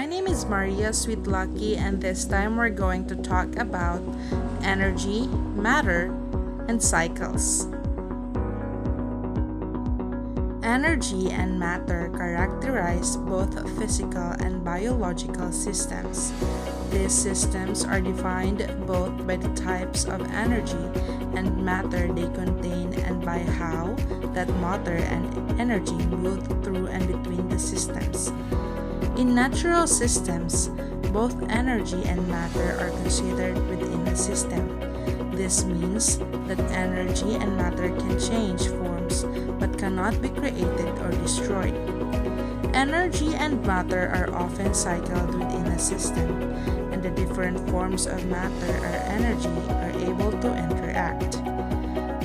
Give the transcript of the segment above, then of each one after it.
My name is Maria Sweetlucky, and this time we're going to talk about energy, matter, and cycles. Energy and matter characterize both physical and biological systems. These systems are defined both by the types of energy and matter they contain and by how that matter and energy move through and between the systems. In natural systems, both energy and matter are considered within a system. This means that energy and matter can change forms but cannot be created or destroyed. Energy and matter are often cycled within a system, and the different forms of matter or energy are able to interact.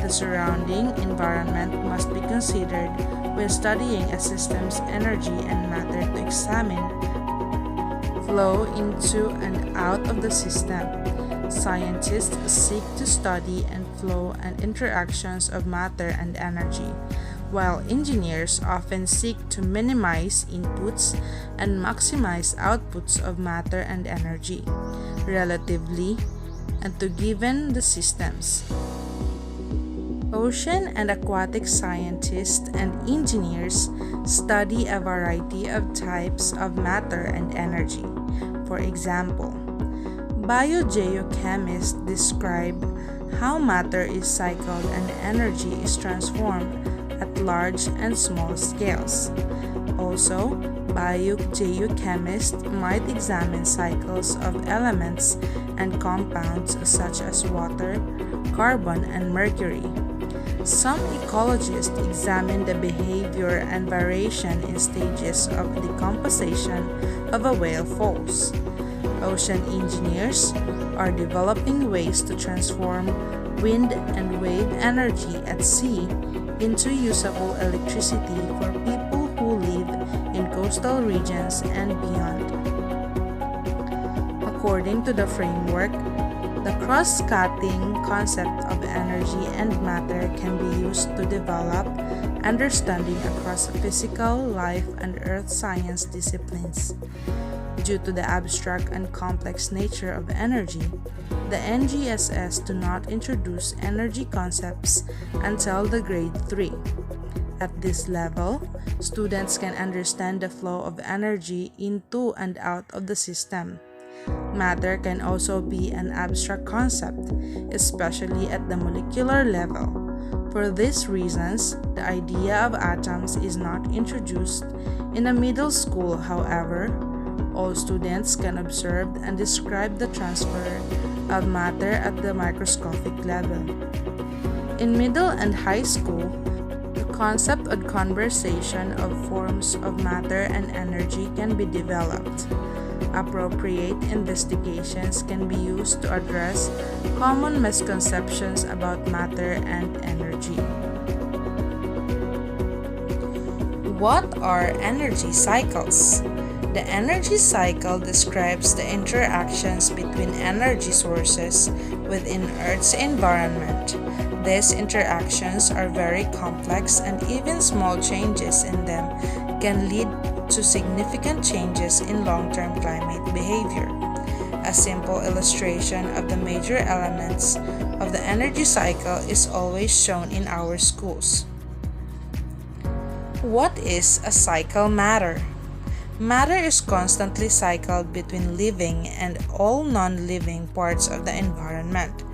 The surrounding environment must be considered when studying a system's energy and matter to examine flow into and out of the system. Scientists seek to study and flow and interactions of matter and energy, while engineers often seek to minimize inputs and maximize outputs of matter and energy, relatively, and to given the systems. Ocean and aquatic scientists and engineers study a variety of types of matter and energy. For example, biogeochemists describe how matter is cycled and energy is transformed at large and small scales. Also, biogeochemists might examine cycles of elements and compounds such as water, carbon, and mercury. Some ecologists examine the behavior and variation in stages of decomposition of a whale falls. Ocean engineers are developing ways to transform wind and wave energy at sea into usable electricity for people who live in coastal regions and beyond. According to the framework, the cross-cutting concept of energy and matter can be used to develop understanding across physical, life, and earth science disciplines. Due to the abstract and complex nature of energy, the NGSS do not introduce energy concepts until the grade 3. At this level, students can understand the flow of energy into and out of the system. Matter can also be an abstract concept, especially at the molecular level. For these reasons, the idea of atoms is not introduced in a middle school. However, all students can observe and describe the transfer of matter at the microscopic level. In middle and high school, the concept of conversation of forms of matter and energy can be developed. Appropriate investigations can be used to address common misconceptions about matter and energy. What are energy cycles? The energy cycle describes the interactions between energy sources within Earth's environment. These interactions are very complex, and even small changes in them can lead to significant changes in long-term climate behavior. A simple illustration of the major elements of the energy cycle is always shown in our schools. What is a cycle matter? Matter is constantly cycled between living and all non-living parts of the environment.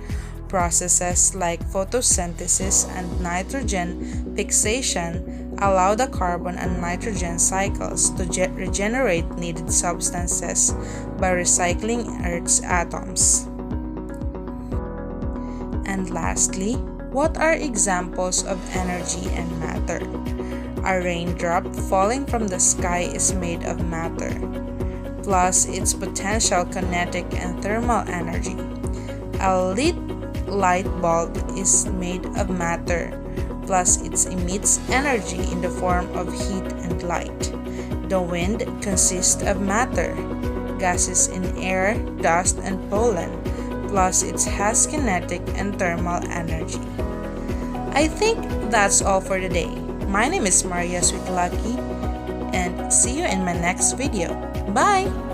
Processes like photosynthesis and nitrogen fixation allow the carbon and nitrogen cycles to regenerate needed substances by recycling Earth's atoms. And lastly, what are examples of energy and matter? A raindrop falling from the sky is made of matter, plus its potential kinetic and thermal energy. A lit light bulb is made of matter, plus it emits energy in the form of heat and light. The wind consists of matter, gases in air, dust, and pollen, plus it has kinetic and thermal energy. I think that's all for today. My name is Maria Sweetlucky, and see you in my next video. Bye!